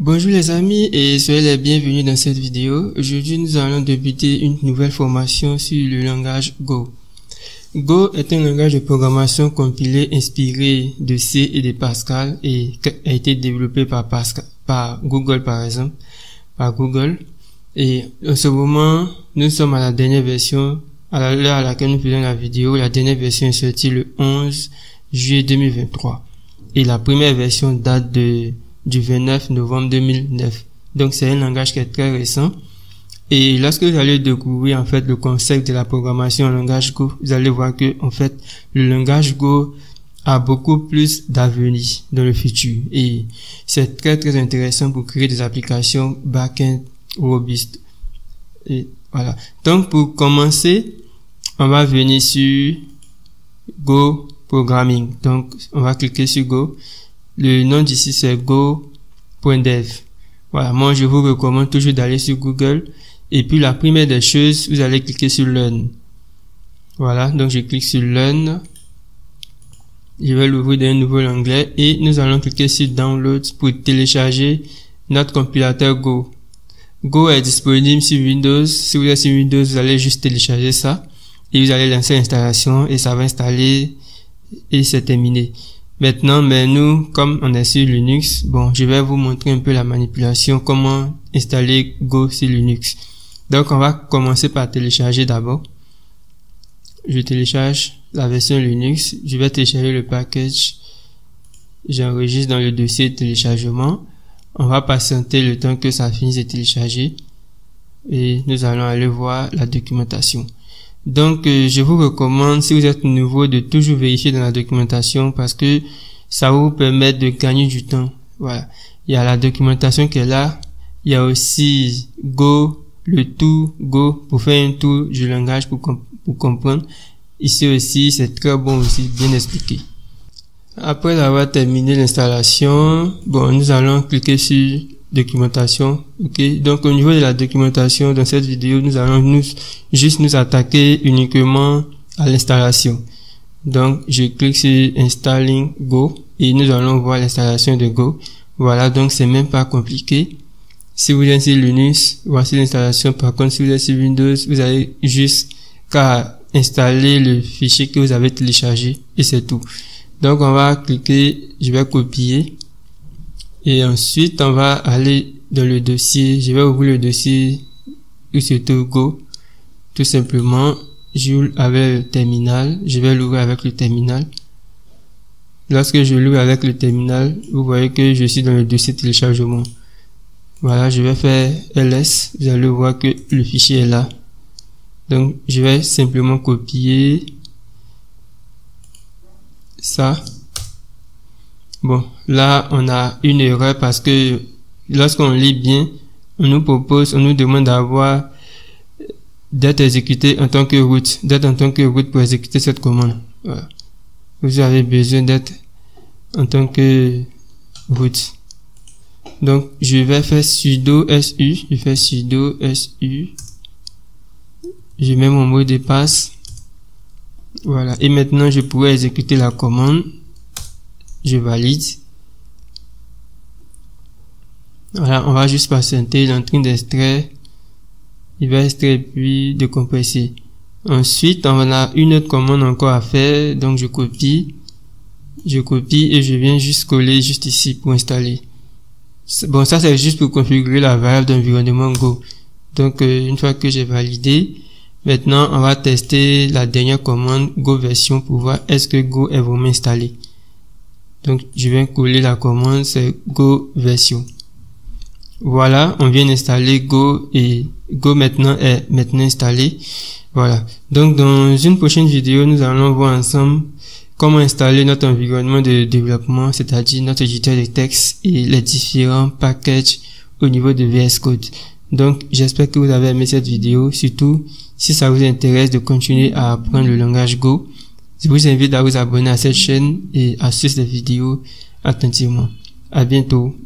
Bonjour les amis et soyez les bienvenus dans cette vidéo. Aujourd'hui nous allons débuter une nouvelle formation sur le langage Go. Go est un langage de programmation compilé inspiré de C et de Pascal et a été développé par Google par exemple, Et en ce moment nous sommes à la dernière version, à l'heure à laquelle nous faisons la vidéo. La dernière version est sortie le 11 juillet 2023 et la première version date du 29 novembre 2009. Donc c'est un langage qui est très récent. Et lorsque vous allez découvrir en fait le concept de la programmation en langage Go, vous allez voir que en fait le langage Go a beaucoup plus d'avenir dans le futur. Et c'est très intéressant pour créer des applications back-end robustes. Et voilà. Donc pour commencer, on va venir sur Go Programming. Donc on va cliquer sur Go. Le nom d'ici c'est go.dev. Voilà, moi je vous recommande toujours d'aller sur Google et puis la première des choses, vous allez cliquer sur Learn. Voilà, donc je clique sur Learn. Je vais l'ouvrir dans un nouvel onglet et nous allons cliquer sur Download pour télécharger notre compilateur Go. Go est disponible sur Windows. Si vous êtes sur Windows, vous allez juste télécharger ça et vous allez lancer l'installation et ça va installer et c'est terminé. Maintenant, mais nous, comme on est sur Linux, bon, je vais vous montrer un peu la manipulation, comment installer Go sur Linux. Donc, on va commencer par télécharger d'abord. Je télécharge la version Linux. Je vais télécharger le package. J'enregistre dans le dossier de téléchargement. On va patienter le temps que ça finisse de télécharger. Et nous allons aller voir la documentation. Donc, je vous recommande, si vous êtes nouveau, de toujours vérifier dans la documentation parce que ça va vous permettre de gagner du temps. Voilà. Il y a la documentation qui est là. Il y a aussi Go, le tour Go pour faire un tour du langage pour comprendre. Ici aussi, c'est très bon aussi, bien expliqué. Après avoir terminé l'installation, bon, nous allons cliquer sur documentation. Ok, donc au niveau de la documentation, dans cette vidéo nous allons juste nous attaquer uniquement à l'installation. Donc je clique sur Installing Go et nous allons voir l'installation de Go. Voilà, donc c'est même pas compliqué. Si vous êtes sur Linux, voici l'installation. Par contre, si vous êtes sur Windows, vous avez juste qu'à installer le fichier que vous avez téléchargé et c'est tout. Donc on va cliquer, je vais copier. Et ensuite, on va aller dans le dossier. Je vais ouvrir le dossier où se trouve Go. Tout simplement, j'ouvre avec le terminal. Je vais l'ouvrir avec le terminal. Lorsque je l'ouvre avec le terminal, vous voyez que je suis dans le dossier téléchargement. Voilà, je vais faire ls. Vous allez voir que le fichier est là. Donc, je vais simplement copier ça. Bon, là, on a une erreur parce que lorsqu'on lit bien, on nous demande d'avoir d'être exécuté en tant que root, pour exécuter cette commande. Voilà. Vous avez besoin d'être en tant que root. Donc, je vais faire sudo su, je mets mon mot de passe. Voilà. Et maintenant, je pourrais exécuter la commande. Je valide. Voilà, on va juste patienter. Il est en train d'extraire. Il va extraire puis de compresser. Ensuite, on a une autre commande encore à faire. Donc, je copie et je viens juste coller juste ici pour installer. Bon, ça c'est juste pour configurer la variable d'environnement Go. Donc, une fois que j'ai validé, maintenant, on va tester la dernière commande Go version pour voir est-ce que Go est vraiment installé. Donc, je vais coller la commande, c'est Go version. Voilà, on vient d'installer Go et Go maintenant est installé. Voilà. Donc, dans une prochaine vidéo, nous allons voir ensemble comment installer notre environnement de développement, c'est-à-dire notre éditeur de texte et les différents packages au niveau de VS Code. Donc, j'espère que vous avez aimé cette vidéo. Surtout, si ça vous intéresse de continuer à apprendre le langage Go, je vous invite à vous abonner à cette chaîne et à suivre ces vidéos attentivement. À bientôt.